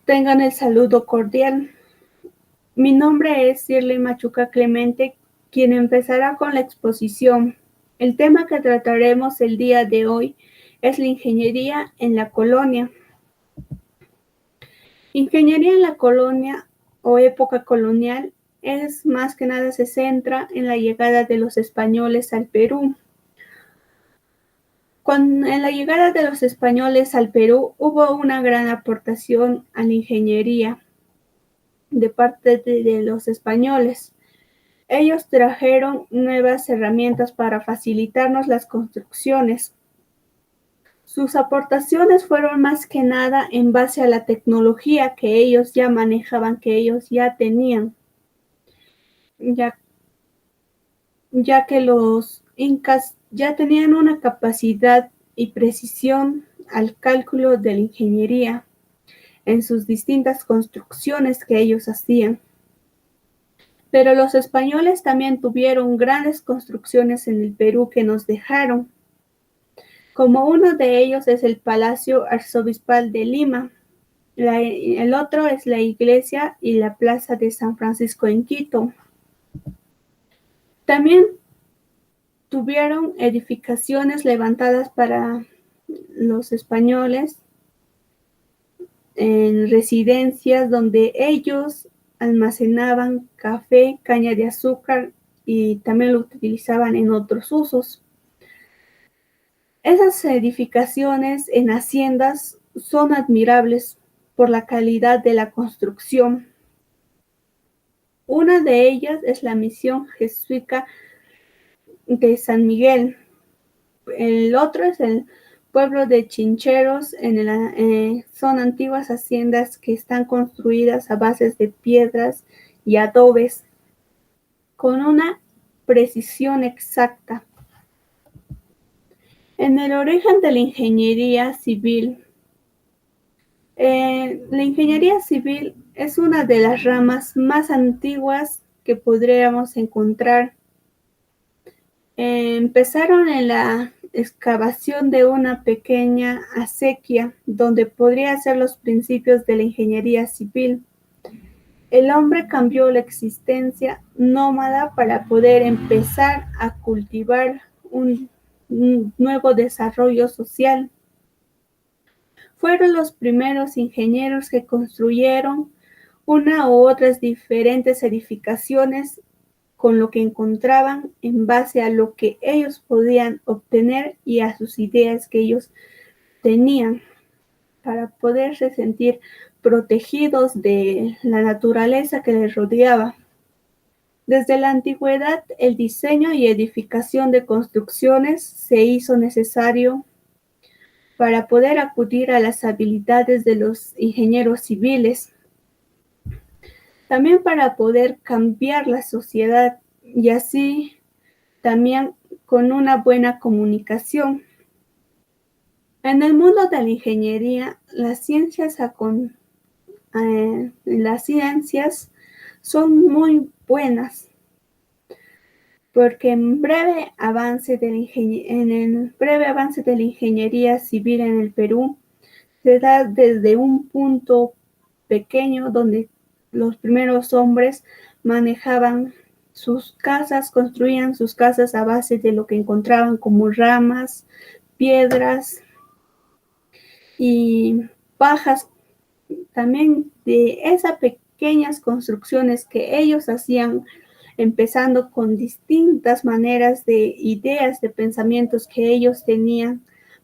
Tengan el saludo cordial. Mi nombre es Shirley Machuca Clemente, quien empezará con la exposición. El tema que trataremos el día de hoy es la ingeniería en la colonia. Ingeniería en la colonia o época colonial es más que nada se centra en la llegada de los españoles al Perú. En la llegada de los españoles al Perú hubo una gran aportación a la ingeniería de parte de los españoles. Ellos trajeron nuevas herramientas para facilitarnos las construcciones. Sus aportaciones fueron más que nada en base a la tecnología que ellos ya manejaban, que ellos ya tenían, ya que los incas ya tenían una capacidad y precisión al cálculo de la ingeniería en sus distintas construcciones que ellos hacían. Pero los españoles también tuvieron grandes construcciones en el Perú que nos dejaron, como uno de ellos es el Palacio Arzobispal de Lima, el otro es la iglesia y la plaza de San Francisco en Quito. También tuvieron edificaciones levantadas para los españoles en residencias donde ellos almacenaban café, caña de azúcar y también lo utilizaban en otros usos. Esas edificaciones en haciendas son admirables por la calidad de la construcción. Una de ellas es la misión jesuita de San Miguel. El otro es el pueblo de Chincheros. Son antiguas haciendas que están construidas a bases de piedras y adobes con una precisión exacta. En el origen de la ingeniería civil, la ingeniería civil es una de las ramas más antiguas que podríamos encontrar. Empezaron en la excavación de una pequeña acequia donde podría ser los principios de la ingeniería civil. El hombre cambió la existencia nómada para poder empezar a cultivar un nuevo desarrollo social. Fueron los primeros ingenieros que construyeron una u otras diferentes edificaciones con lo que encontraban en base a lo que ellos podían obtener y a sus ideas que ellos tenían para poderse sentir protegidos de la naturaleza que les rodeaba. Desde la antigüedad, el diseño y edificación de construcciones se hizo necesario para poder acudir a las habilidades de los ingenieros civiles, también para poder cambiar la sociedad y así también con una buena comunicación. En el mundo de la ingeniería, las ciencias son muy buenas porque en el breve avance de la ingeniería civil en el Perú se da desde un punto pequeño donde los primeros hombres manejaban sus casas, construían sus casas a base de lo que encontraban como ramas, piedras y pajas. También de esas pequeñas construcciones que ellos hacían, empezando con distintas maneras de ideas, de pensamientos que ellos tenían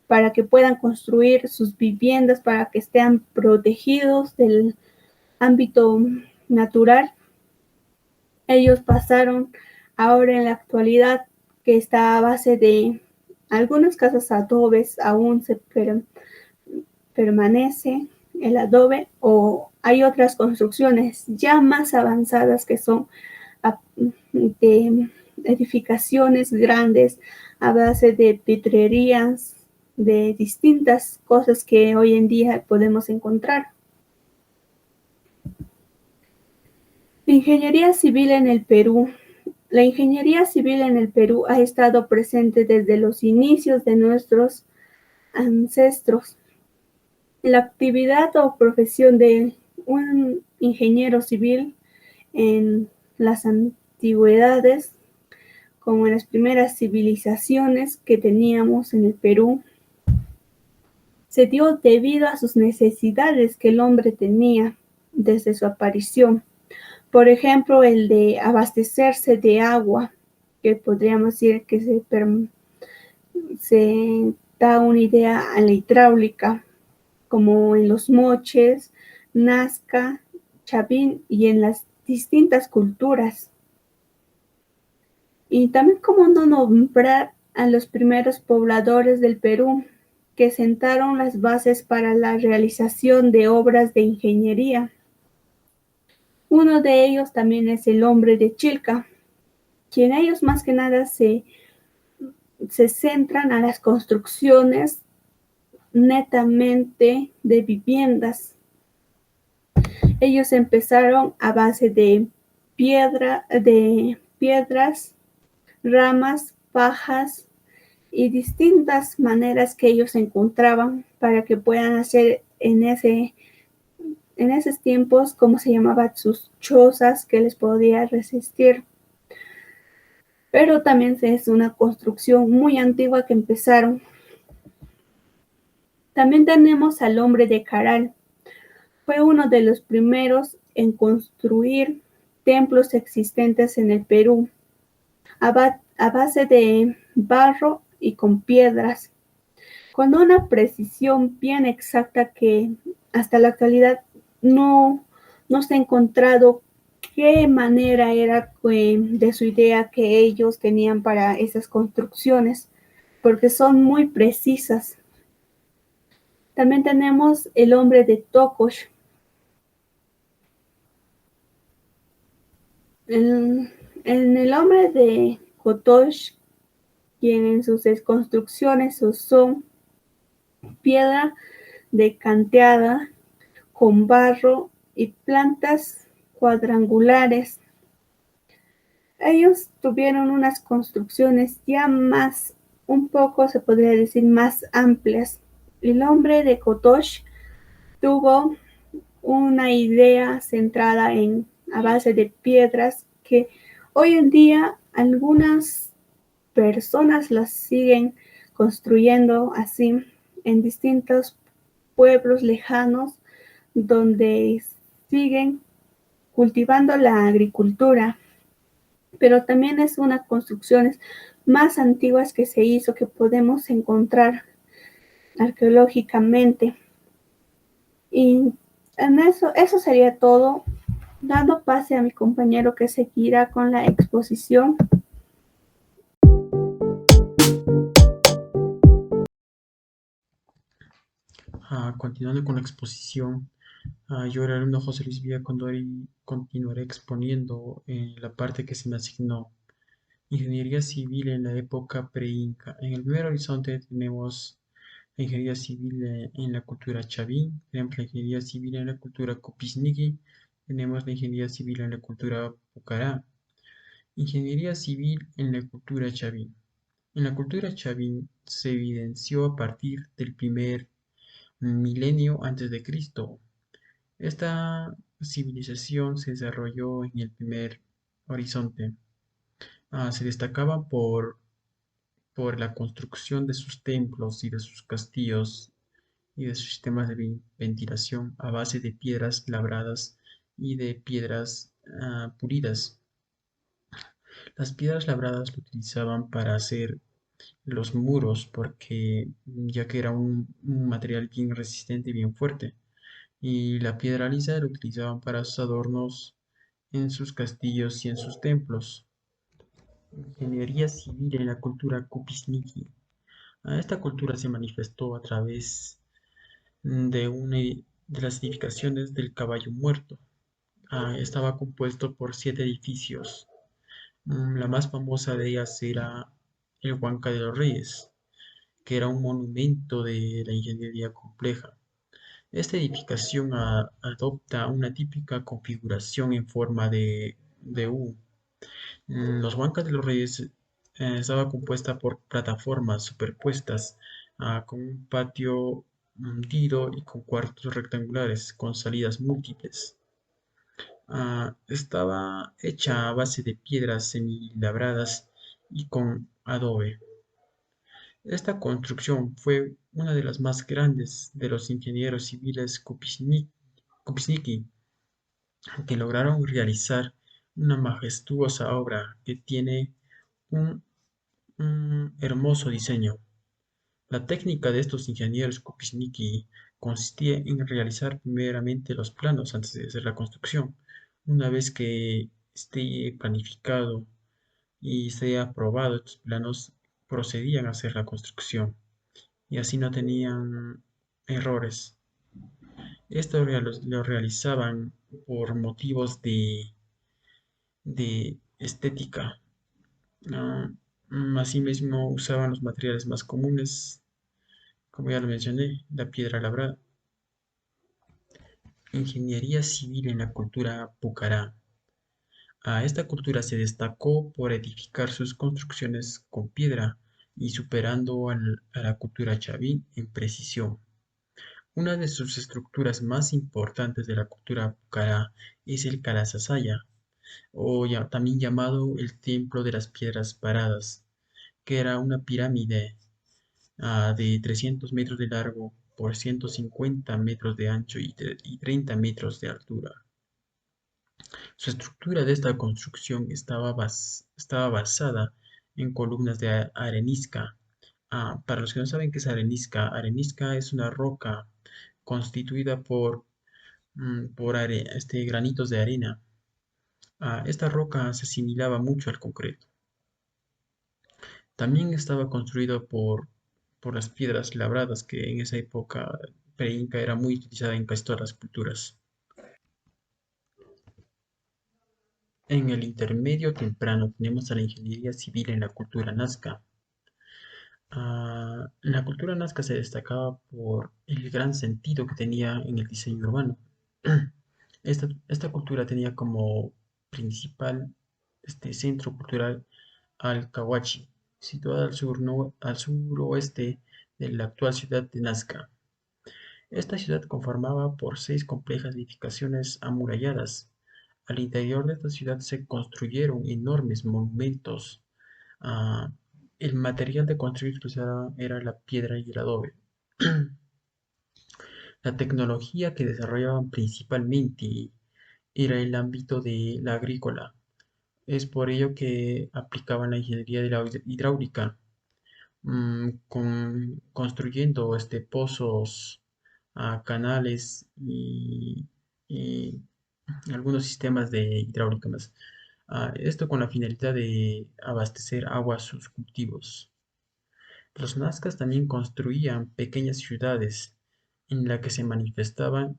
para que puedan construir sus viviendas, para que estén protegidos del ámbito natural. Ellos pasaron ahora en la actualidad que está a base de algunas casas adobes, aún se permanece el adobe o hay otras construcciones ya más avanzadas que son de edificaciones grandes a base de pitrerías, de distintas cosas que hoy en día podemos encontrar. La ingeniería civil en el Perú. La ingeniería civil en el Perú ha estado presente desde los inicios de nuestros ancestros. La actividad o profesión de un ingeniero civil en las antigüedades, como en las primeras civilizaciones que teníamos en el Perú, se dio debido a sus necesidades que el hombre tenía desde su aparición. Por ejemplo, el de abastecerse de agua, que podríamos decir que se da una idea a la hidráulica, como en los moches, Nazca, Chavín y en las distintas culturas. Y también como no nombrar a los primeros pobladores del Perú, que sentaron las bases para la realización de obras de ingeniería. Uno de ellos también es el hombre de Chilca, quien ellos más que nada se centran a las construcciones netamente de viviendas. Ellos empezaron a base de piedras, ramas, pajas y distintas maneras que ellos encontraban para que puedan hacer en esos tiempos, como se llamaban sus chozas que les podía resistir. Pero también es una construcción muy antigua que empezaron. También tenemos al hombre de Caral. Fue uno de los primeros en construir templos existentes en el Perú, a base de barro y con piedras, con una precisión bien exacta que hasta la actualidad no, no se ha encontrado qué manera era de su idea que ellos tenían para esas construcciones, porque son muy precisas. También tenemos el hombre de Tokosh. En el hombre de Kotosh, quien en sus construcciones usó piedra decanteada con barro y plantas cuadrangulares. Ellos tuvieron unas construcciones ya más, un poco se podría decir, más amplias. El hombre de Kotosh tuvo una idea centrada a base de piedras que hoy en día algunas personas las siguen construyendo así en distintos pueblos lejanos donde siguen cultivando la agricultura, pero también es una construcciones más antiguas que se hizo que podemos encontrar arqueológicamente. Y en eso sería todo, dando pase a mi compañero que seguirá con la exposición. Continuando con la exposición, yo, el alumno José Luis Villa Condori, continuaré exponiendo la parte que se me asignó. Ingeniería civil en la época pre-inca. En el primer horizonte tenemos la ingeniería civil en la cultura chavín, tenemos la ingeniería civil en la cultura copisniqui, tenemos la ingeniería civil en la cultura pucará. Ingeniería civil en la cultura chavín. En la cultura chavín se evidenció a partir del primer milenio antes de Cristo. Esta civilización se desarrolló en el primer horizonte. Se destacaba por la construcción de sus templos y de sus castillos y de sus sistemas de ventilación a base de piedras labradas y de piedras pulidas. Las piedras labradas lo utilizaban para hacer los muros porque ya que era un material bien resistente y bien fuerte. Y la piedra lisa la utilizaban para sus adornos en sus castillos y en sus templos. Ingeniería civil en la cultura Kupisniki. Esta cultura se manifestó a través de las edificaciones del Caballo Muerto. Estaba compuesto por 7 edificios. La más famosa de ellas era el Huanca de los Reyes, que era un monumento de la ingeniería compleja. Esta edificación adopta una típica configuración en forma de U. Los Huancas de los Reyes estaba compuesta por plataformas superpuestas con un patio hundido y con cuartos rectangulares con salidas múltiples. Estaba hecha a base de piedras semilabradas y con adobe. Esta construcción fue una de las más grandes de los ingenieros civiles Kupčníky, que lograron realizar una majestuosa obra que tiene un, un hermoso diseño. La técnica de estos ingenieros Kupčníky consistía en realizar primeramente los planos antes de hacer la construcción. Una vez que esté planificado y sea aprobado, estos planos procedían a hacer la construcción y así no tenían errores. Esto lo realizaban por motivos de estética. Ah, Asimismo, usaban los materiales más comunes, como ya lo mencioné, la piedra labrada. Ingeniería civil en la cultura pucará. Esta cultura se destacó por edificar sus construcciones con piedra y superando a la cultura chavín en precisión. Una de sus estructuras más importantes de la cultura pucará es el Kalasasaya, o también llamado el Templo de las Piedras Paradas, que era una pirámide de 300 metros de largo por 150 metros de ancho y 30 metros de altura. Su estructura de esta construcción estaba basada en columnas de arenisca. Para los que no saben qué es arenisca, arenisca es una roca constituida por granitos de arena. Esta roca se asimilaba mucho al concreto. También estaba construido por las piedras labradas, que en esa época preinca era muy utilizada en casi todas las culturas. En el intermedio temprano tenemos a la ingeniería civil en la cultura nazca. La cultura nazca se destacaba por el gran sentido que tenía en el diseño urbano. Esta cultura tenía como principal centro cultural al Cahuachi, situada al suroeste de la actual ciudad de Nazca. Esta ciudad conformaba por 6 complejas edificaciones amuralladas. Al interior de esta ciudad se construyeron enormes monumentos. Ah, el material de construir pues, era la piedra y el adobe. La tecnología que desarrollaban principalmente era el ámbito de la agrícola. Es por ello que aplicaban la ingeniería de la hidráulica, construyendo pozos, canales y algunos sistemas de hidráulica más. Esto con la finalidad de abastecer agua a sus cultivos. Los nazcas también construían pequeñas ciudades en las que se manifestaba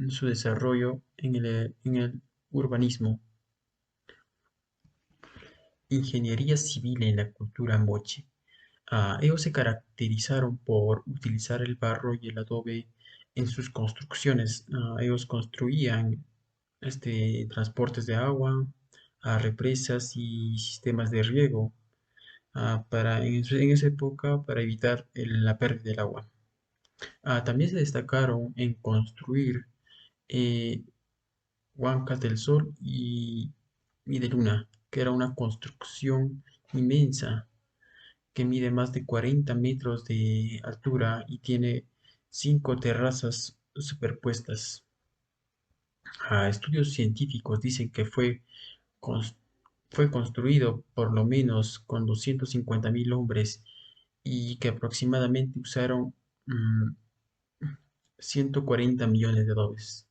su desarrollo en el urbanismo. Ingeniería civil en la cultura moche. Ellos se caracterizaron por utilizar el barro y el adobe en sus construcciones. Ellos construían transportes de agua, represas y sistemas de riego en esa época para evitar la pérdida del agua. También se destacaron en construir eh, huancas del Sol y de Luna, que era una construcción inmensa que mide más de 40 metros de altura y tiene 5 terrazas superpuestas. Estudios científicos dicen que cons- fue construido por lo menos con 250.000 hombres y que aproximadamente usaron mm, 140 millones de dólares.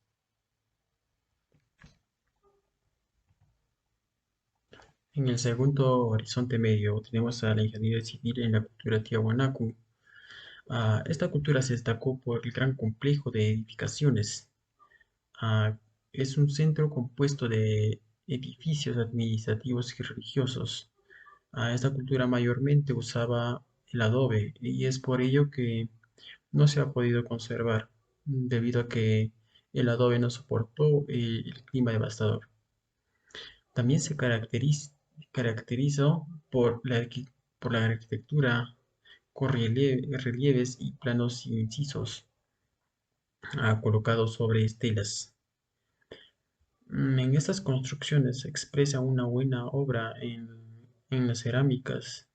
En el segundo horizonte medio tenemos a la ingeniería civil en la cultura Tiahuanacu. Esta cultura se destacó por el gran complejo de edificaciones. Ah, es un centro compuesto de edificios administrativos y religiosos. Esta cultura mayormente usaba el adobe y es por ello que no se ha podido conservar, debido a que el adobe no soportó el clima devastador. También se caracterizó por la arquitectura con relieves y planos incisos. colocados sobre estelas. En estas construcciones se expresa una buena obra en las cerámicas,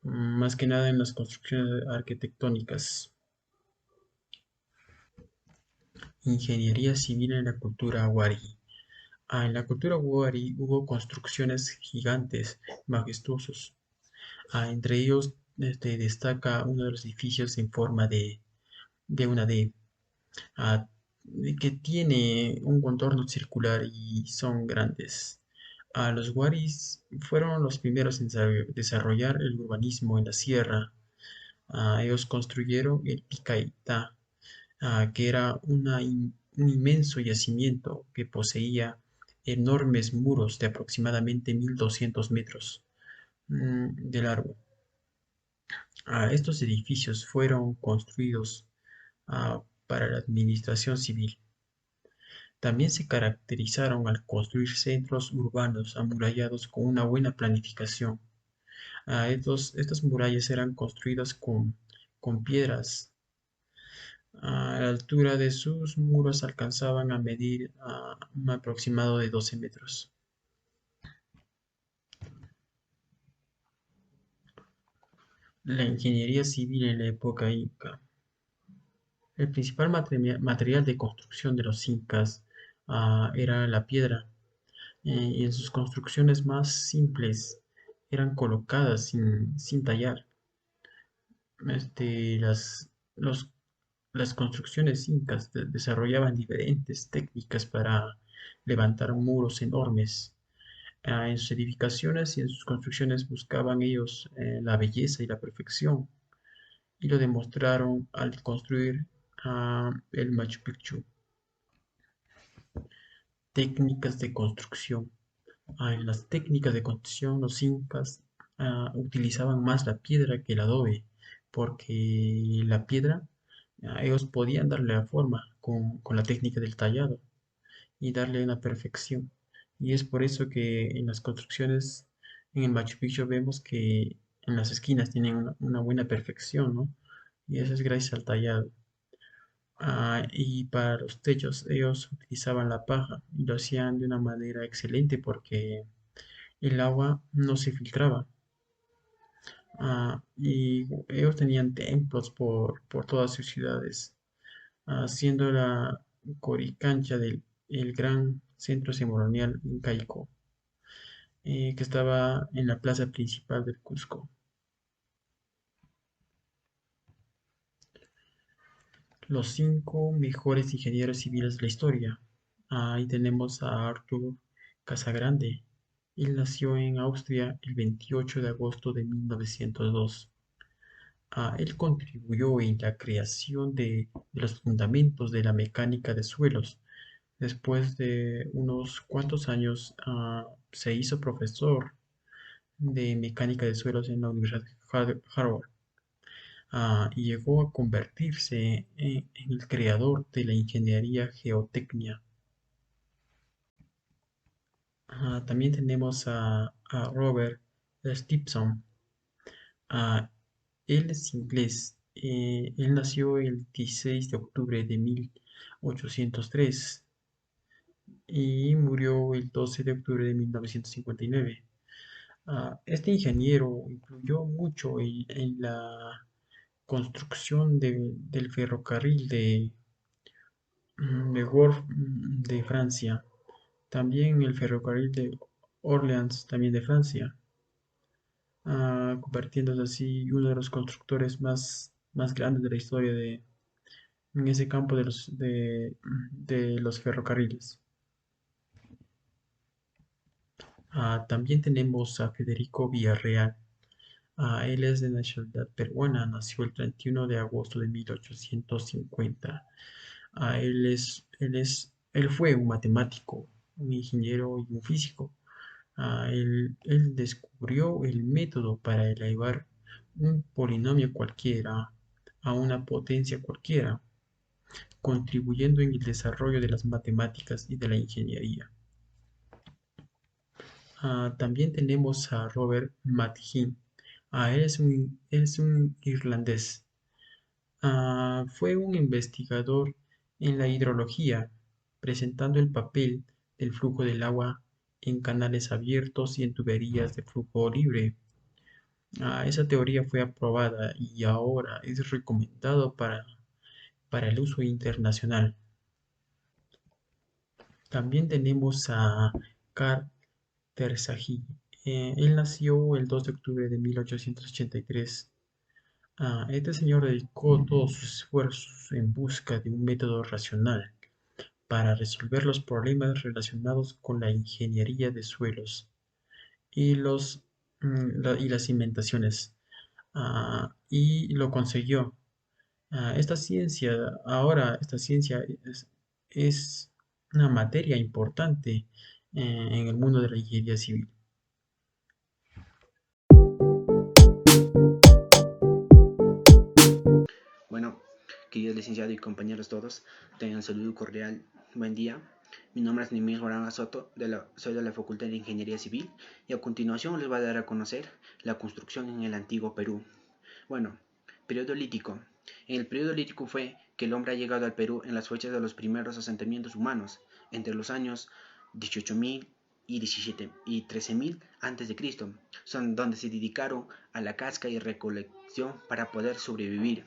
más que nada en las construcciones arquitectónicas. Ingeniería civil en la cultura Wari. En la cultura Wari hubo construcciones gigantes, majestuosos. Entre ellos destaca uno de los edificios en forma de una D, ah, que tiene un contorno circular y son grandes. Los Waris fueron los primeros en desarrollar el urbanismo en la sierra. Ellos construyeron el Picaitá, que era un inmenso yacimiento que poseía enormes muros de aproximadamente 1200 metros de largo. Estos edificios fueron construidos para la administración civil. También se caracterizaron al construir centros urbanos amurallados con una buena planificación. Estas murallas eran construidas con piedras. La altura de sus muros alcanzaban a medir un aproximado de 12 metros. La ingeniería civil en la época inca. El principal material de construcción de los incas era la piedra, y en sus construcciones más simples eran colocadas sin tallar. Este, las, los- las construcciones incas desarrollaban diferentes técnicas para levantar muros enormes. En sus edificaciones y en sus construcciones buscaban ellos la belleza y la perfección, y lo demostraron al construir el Machu Picchu. Técnicas de construcción. En las técnicas de construcción, los incas utilizaban más la piedra que el adobe, porque la piedra, ellos podían darle la forma con la técnica del tallado y darle una perfección. Y es por eso que en las construcciones en el Machu Picchu vemos que en las esquinas tienen una buena perfección, ¿no? Y eso es gracias al tallado. Y para los techos ellos utilizaban la paja y lo hacían de una manera excelente porque el agua no se filtraba. Y ellos tenían templos por todas sus ciudades, siendo la Coricancha del el gran centro ceremonial incaico, que estaba en la plaza principal del Cusco. Los cinco mejores ingenieros civiles de la historia. Ahí tenemos a Arthur Casagrande. Él nació en Austria el 28 de agosto de 1902. Él contribuyó en la creación de los fundamentos de la mecánica de suelos. Después de unos cuantos años, se hizo profesor de mecánica de suelos en la Universidad de Harvard. Y llegó a convertirse en el creador de la ingeniería geotecnia. También tenemos a Robert Stephenson. Ah, Él es inglés. Él nació el 16 de octubre de 1803 y murió el 12 de octubre de 1959. Este ingeniero influyó mucho en la construcción del ferrocarril de Worth, de Francia, también el ferrocarril de Orleans, también de Francia, convirtiéndose así uno de los constructores más grandes de la historia en ese campo de los ferrocarriles. También tenemos a Federico Villarreal. Él es de nacionalidad peruana, nació el 31 de agosto de 1850. Él fue un matemático, un ingeniero y un físico. Él descubrió el método para elevar un polinomio cualquiera a una potencia cualquiera, contribuyendo en el desarrollo de las matemáticas y de la ingeniería. También tenemos a Robert Mathin. Él es un irlandés. Fue un investigador en la hidrología, presentando el papel del flujo del agua en canales abiertos y en tuberías de flujo libre. Esa teoría fue aprobada y ahora es recomendado para el uso internacional. También tenemos a Carl Terzaghi. Él nació el 2 de octubre de 1883. Este señor dedicó todos sus esfuerzos en busca de un método racional para resolver los problemas relacionados con la ingeniería de suelos y, y las cimentaciones. Y lo consiguió. Esta ciencia es una materia importante en el mundo de la ingeniería civil. Bueno, queridos licenciados y compañeros todos, tengan un saludo cordial, buen día. Mi nombre es Nimir Morán Soto, soy de la Facultad de Ingeniería Civil y a continuación les voy a dar a conocer la construcción en el antiguo Perú. Bueno, periodo lítico. En el periodo lítico fue que el hombre ha llegado al Perú en las fechas de los primeros asentamientos humanos, entre los años 18.000 y 13.000 a.C., son donde se dedicaron a la caza y recolección para poder sobrevivir.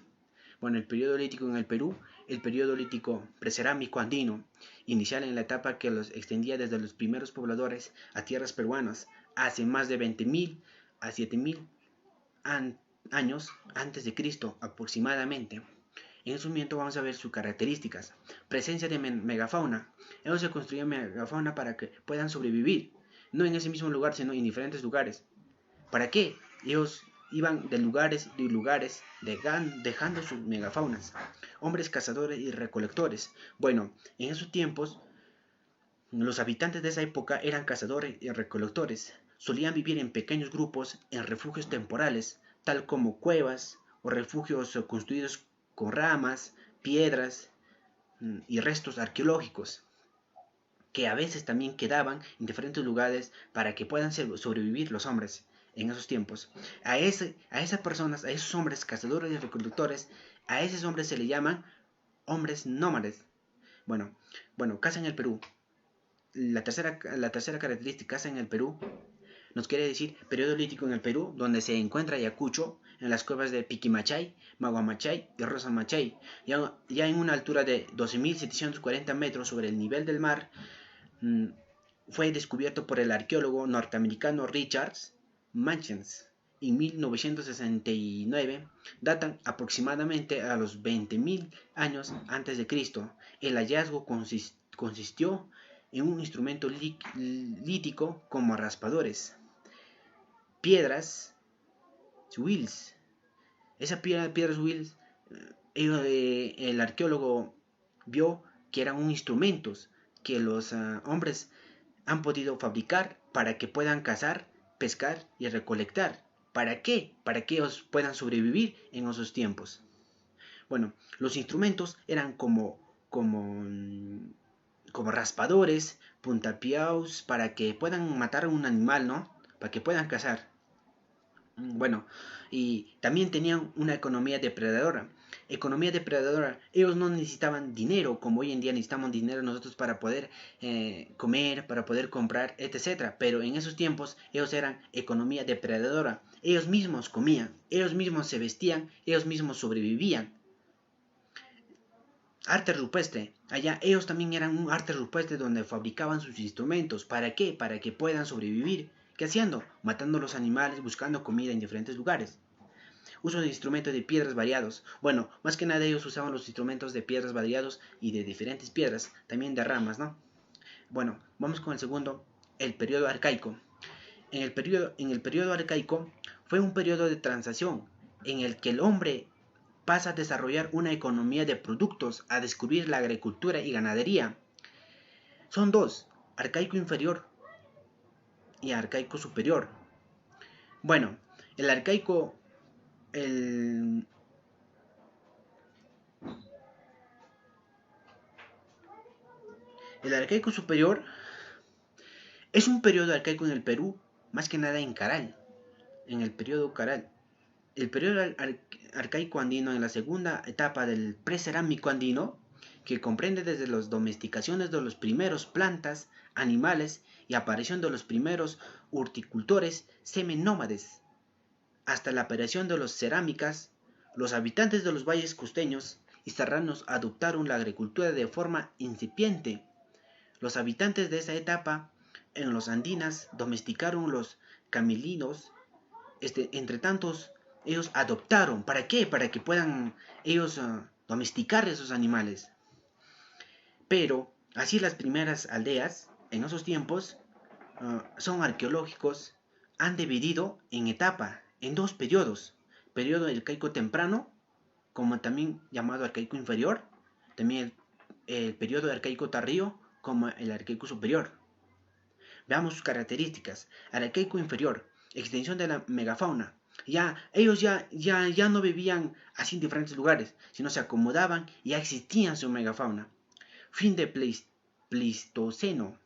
Bueno, el periodo lítico en el Perú, el periodo lítico precerámico andino, inicial en la etapa que los extendía desde los primeros pobladores a tierras peruanas, hace más de 20.000 a 7.000 años antes de Cristo aproximadamente. En ese momento vamos a ver sus características. Presencia de megafauna. Ellos se construyen megafauna para que puedan sobrevivir, no en ese mismo lugar, sino en diferentes lugares. ¿Para qué? Ellos iban de lugares dejando sus megafaunas. Hombres cazadores y recolectores. Bueno, en esos tiempos los habitantes de esa época eran cazadores y recolectores. Solían vivir en pequeños grupos en refugios temporales, tal como cuevas o refugios construidos con ramas, piedras y restos arqueológicos, que a veces también quedaban en diferentes lugares para que puedan sobrevivir los hombres en esos tiempos. A esas personas, a esos hombres cazadores y recolectores, a esos hombres se le llaman hombres nómades. Bueno, caza en el Perú. La tercera característica, caza en el Perú, nos quiere decir periodo lítico en el Perú, donde se encuentra Ayacucho, en las cuevas de Piquimachay, Maguamachay y Rosamachay, ya en una altura de 12.740 metros sobre el nivel del mar. Fue descubierto por el arqueólogo norteamericano Richard Manchens en 1969, datan aproximadamente a los 20.000 años antes de Cristo. El hallazgo consistió en un instrumento lítico como raspadores, piedras Wills. Esa piedras Wills, el arqueólogo vio que eran instrumentos que los hombres han podido fabricar para que puedan cazar, pescar y recolectar. ¿Para qué? Para que ellos puedan sobrevivir en esos tiempos. Bueno, los instrumentos eran como raspadores, puntapiaus, para que puedan matar a un animal, ¿no? Para que puedan cazar. Bueno, y también tenían una economía depredadora. Ellos no necesitaban dinero como hoy en día necesitamos dinero nosotros para poder comer, para poder comprar, etcétera. Pero en esos tiempos ellos eran economía depredadora. Ellos mismos comían, ellos mismos se vestían, ellos mismos sobrevivían. Arte rupestre. Allá ellos también eran un arte rupestre donde fabricaban sus instrumentos. ¿Para qué? Para que puedan sobrevivir. ¿Qué haciendo? Matando los animales, buscando comida en diferentes lugares. Uso de instrumentos de piedras variados. Bueno, más que nada ellos usaban los instrumentos de piedras variados y de diferentes piedras, también de ramas, ¿no? Bueno, vamos con el segundo, el periodo arcaico. En el periodo arcaico fue un periodo de transición en el que el hombre pasa a desarrollar una economía de productos, a descubrir la agricultura y ganadería. Son dos, arcaico inferior y arcaico superior. Bueno, el arcaico, el arcaico superior es un periodo arcaico en el Perú, más que nada en Caral, en el periodo Caral. El periodo arcaico andino en la segunda etapa del precerámico andino que comprende desde las domesticaciones de los primeros plantas, animales y aparición de los primeros horticultores seminómades, hasta la aparición de las cerámicas. Los habitantes de los valles costeños y serranos adoptaron la agricultura de forma incipiente. Los habitantes de esa etapa en los andinas domesticaron los camelinos. Entre tantos, ellos adoptaron. ¿Para qué? Para que puedan ellos domesticar esos animales. Pero así las primeras aldeas en esos tiempos son arqueológicos, han dividido en dos periodos: periodo arcaico temprano, como también llamado arcaico inferior, también el periodo arcaico tardío, como el arcaico superior. Veamos sus características. Arcaico inferior, extensión de la megafauna. Ellos ya no vivían así en diferentes lugares, sino se acomodaban y ya existían su megafauna. Fin de Pleistoceno,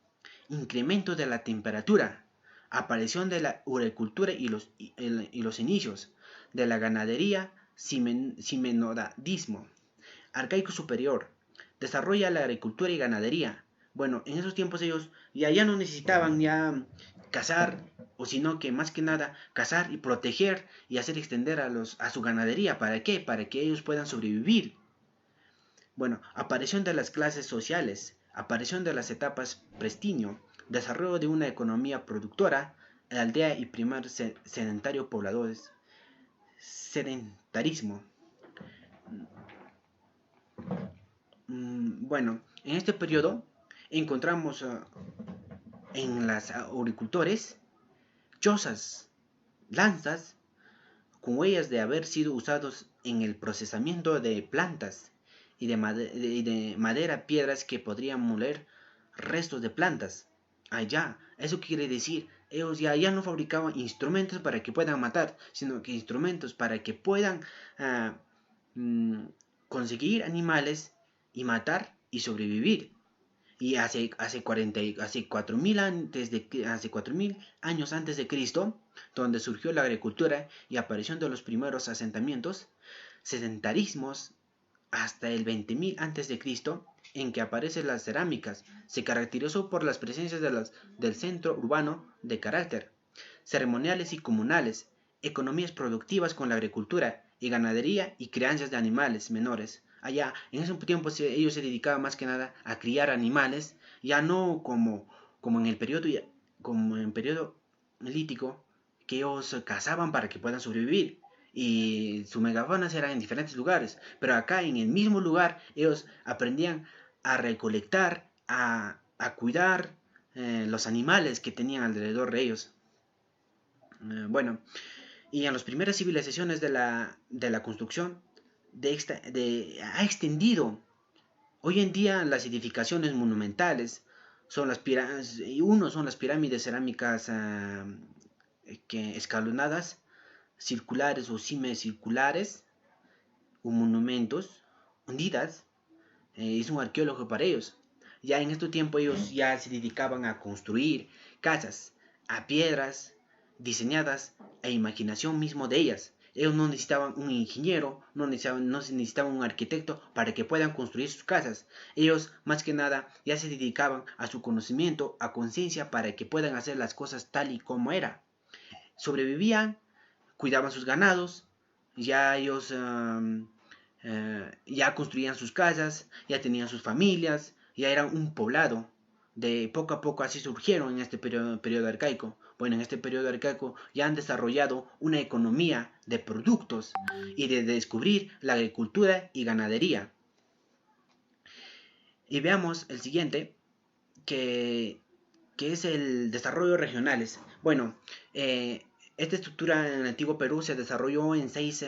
incremento de la temperatura, aparición de la agricultura y los inicios de la ganadería, simenodismo. Arcaico superior, desarrolla la agricultura y ganadería. Bueno, en esos tiempos ellos ya no necesitaban ya cazar, o sino que más que nada cazar y proteger y hacer extender a su ganadería. ¿Para qué? Para que ellos puedan sobrevivir. Bueno, aparición de las clases sociales, aparición de las etapas prestigio, desarrollo de una economía productora, aldea y primer sedentario pobladores, sedentarismo. Bueno, en este periodo encontramos en los agricultores chozas, lanzas, con huellas de haber sido usados en el procesamiento de plantas y de madera, piedras que podrían moler restos de plantas. Eso quiere decir, ellos ya no fabricaban instrumentos para que puedan matar, sino que instrumentos para que puedan conseguir animales y matar y sobrevivir. Y hace 4.000 años antes de Cristo, donde surgió la agricultura y aparición de los primeros asentamientos, sedentarismos, hasta el 20.000 antes de Cristo, en que aparecen las cerámicas, se caracterizó por las presencias del centro urbano de carácter, ceremoniales y comunales, economías productivas con la agricultura y ganadería y crianzas de animales menores. En ese tiempo ellos se dedicaban más que nada a criar animales, ya no como en el periodo lítico, que ellos cazaban para que puedan sobrevivir y su megafauna eran en diferentes lugares, pero acá en el mismo lugar ellos aprendían a recolectar, a cuidar los animales que tenían alrededor de ellos. Bueno, y en las primeras civilizaciones de la construcción ha extendido. Hoy en día las edificaciones monumentales son las pirámides cerámicas escalonadas, circulares o semicirculares, o monumentos hundidas. Es un arqueólogo para ellos. Ya en este tiempo ellos ya se dedicaban a construir casas a piedras diseñadas a imaginación mismo de ellas. Ellos no necesitaban un ingeniero, no necesitaban un arquitecto para que puedan construir sus casas. Ellos más que nada ya se dedicaban a su conocimiento, a conciencia, para que puedan hacer las cosas tal y como era. Sobrevivían, cuidaban sus ganados, ya ellos ya construían sus casas, ya tenían sus familias, ya eran un poblado. De poco a poco así surgieron en este periodo arcaico. Bueno, en este periodo arcaico ya han desarrollado una economía de productos y de descubrir la agricultura y ganadería. Y veamos el siguiente, que es el desarrollo regionales. Bueno, esta estructura en el antiguo Perú se desarrolló en 6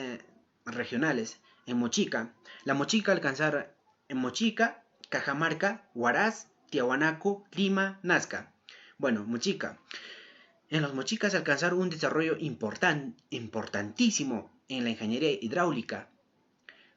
regionales. En Mochica, la Mochica alcanzar en Mochica, Cajamarca, Huaraz, Tiahuanaco, Lima, Nazca. Bueno, Mochica. En los mochicas alcanzaron un desarrollo importantísimo en la ingeniería hidráulica,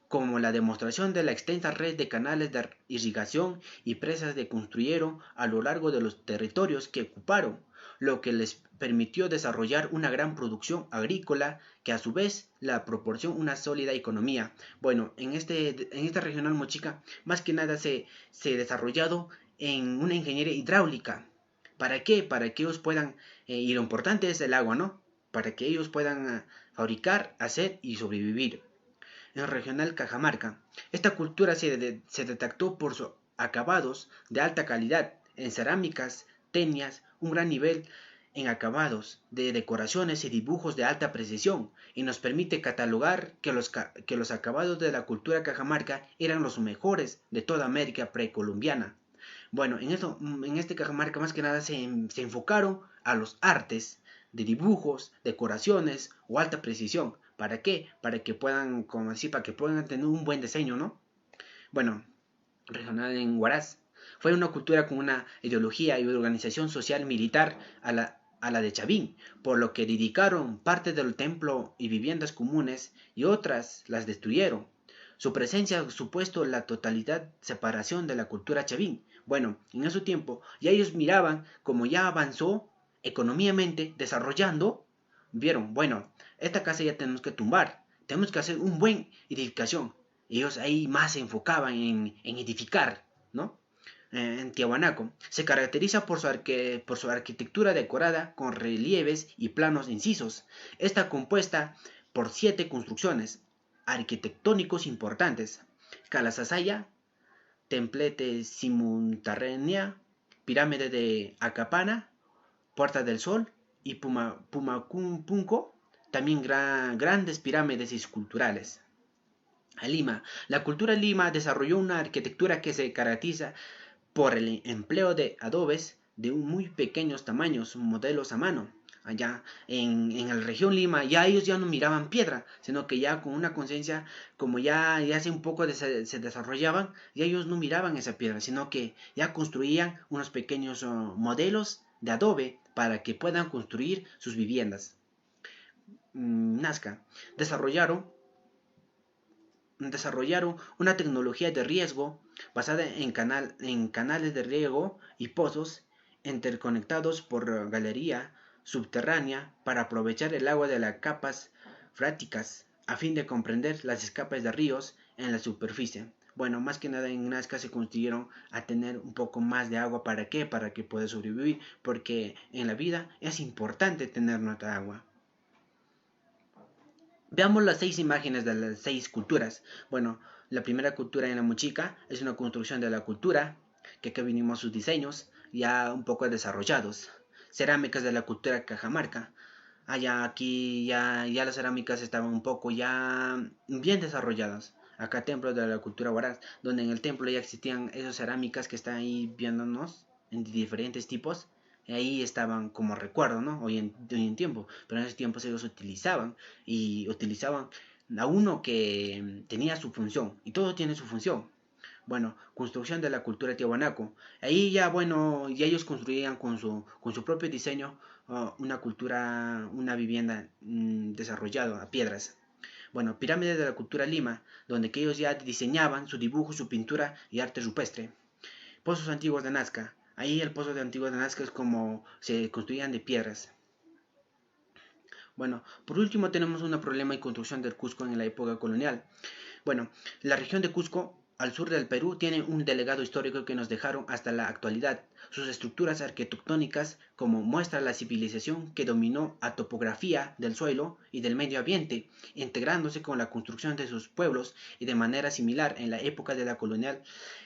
como la demostración de la extensa red de canales de irrigación y presas que construyeron a lo largo de los territorios que ocuparon. lo que les permitió desarrollar una gran producción agrícola que a su vez la proporcionó una sólida economía. Bueno, en esta regional Mochica más que nada se desarrollado en una ingeniería hidráulica. ¿Para qué? Para que ellos puedan, y lo importante es el agua, ¿no? Para que ellos puedan fabricar, hacer y sobrevivir. En el regional Cajamarca, esta cultura se detectó por sus acabados de alta calidad en cerámicas, teñas, un gran nivel en acabados de decoraciones y dibujos de alta precisión, y nos permite catalogar que los acabados de la cultura cajamarca eran los mejores de toda América precolombiana. Bueno, en este Cajamarca más que nada se enfocaron a los artes de dibujos, decoraciones o alta precisión. ¿Para qué? Para que puedan, como decir, para que puedan tener un buen diseño, ¿no? Bueno, regional en Huaraz. Fue una cultura con una ideología y organización social militar a la de Chavín, por lo que dedicaron parte del templo y viviendas comunes y otras las destruyeron. Su presencia ha supuesto la totalidad separación de la cultura chavín. Bueno, en ese tiempo ya ellos miraban como ya avanzó económicamente, desarrollando, vieron, bueno, esta casa ya tenemos que tumbar, tenemos que hacer un buen edificación. Ellos ahí más se enfocaban en edificar, ¿no? En Tiahuanaco se caracteriza por su arquitectura decorada con relieves y planos incisos. Está compuesta por 7 construcciones arquitectónicos importantes: Calasasaya, Templete Simuntarrenia, Pirámide de Acapana, Puerta del Sol y Pumapunco, también grandes pirámides esculturales. A Lima. La cultura Lima desarrolló una arquitectura que se caracteriza por el empleo de adobes de muy pequeños tamaños, modelos a mano. Allá en la región Lima ya ellos ya no miraban piedra, sino que ya con una conciencia, como ya hace un poco se desarrollaban, ya ellos no miraban esa piedra, sino que ya construían unos pequeños modelos de adobe para que puedan construir sus viviendas. Nazca desarrollaron una tecnología de riego basada en canales de riego y pozos interconectados por galería subterránea para aprovechar el agua de las capas freáticas a fin de comprender las escapes de ríos en la superficie. Bueno, más que nada en Nazca se construyeron a tener un poco más de agua. ¿Para qué? Para que pueda sobrevivir, porque en la vida es importante tener nuestra agua. Veamos las 6 imágenes de las 6 culturas. Bueno, la primera cultura en la Mochica es una construcción de la cultura, que aquí venimos sus diseños ya un poco desarrollados. Cerámicas de la cultura Cajamarca. Aquí ya las cerámicas estaban un poco ya bien desarrolladas. Acá templo de la cultura Huaraz, donde en el templo ya existían esas cerámicas que están ahí viéndonos en diferentes tipos. Ahí estaban como recuerdo, ¿no? Hoy en tiempo, pero en esos tiempos ellos utilizaban a uno que tenía su función, y todo tiene su función. Bueno, construcción de la cultura tiahuanaco. Ahí ya, bueno, ya ellos construían con su propio diseño una vivienda desarrollada a piedras. Bueno, pirámide de la cultura Lima, donde que ellos ya diseñaban su dibujo, su pintura y arte rupestre. Pozos antiguos de Nazca. Ahí el pozo de antiguo de Nazca es como se construían de piedras. Bueno, por último tenemos un problema y construcción del Cusco en la época colonial. Bueno, la región de Cusco, al sur del Perú, tiene un legado histórico que nos dejaron hasta la actualidad. Sus estructuras arquitectónicas como muestra la civilización que dominó a topografía del suelo y del medio ambiente, integrándose con la construcción de sus pueblos y de manera similar en la época de la colonial.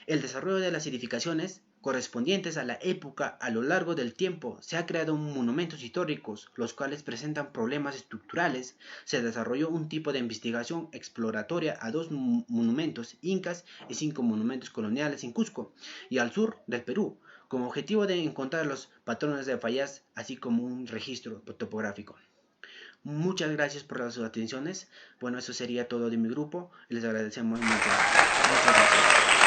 El desarrollo de las edificaciones correspondientes a la época a lo largo del tiempo se han creado monumentos históricos, los cuales presentan problemas estructurales. Se desarrolló un tipo de investigación exploratoria a 2 monumentos incas y 5 monumentos coloniales en Cusco y al sur del Perú, con objetivo de encontrar los patrones de fallas, así como un registro topográfico. Muchas gracias por sus atenciones. Bueno, eso sería todo de mi grupo. Les agradecemos mucho. Muchas gracias.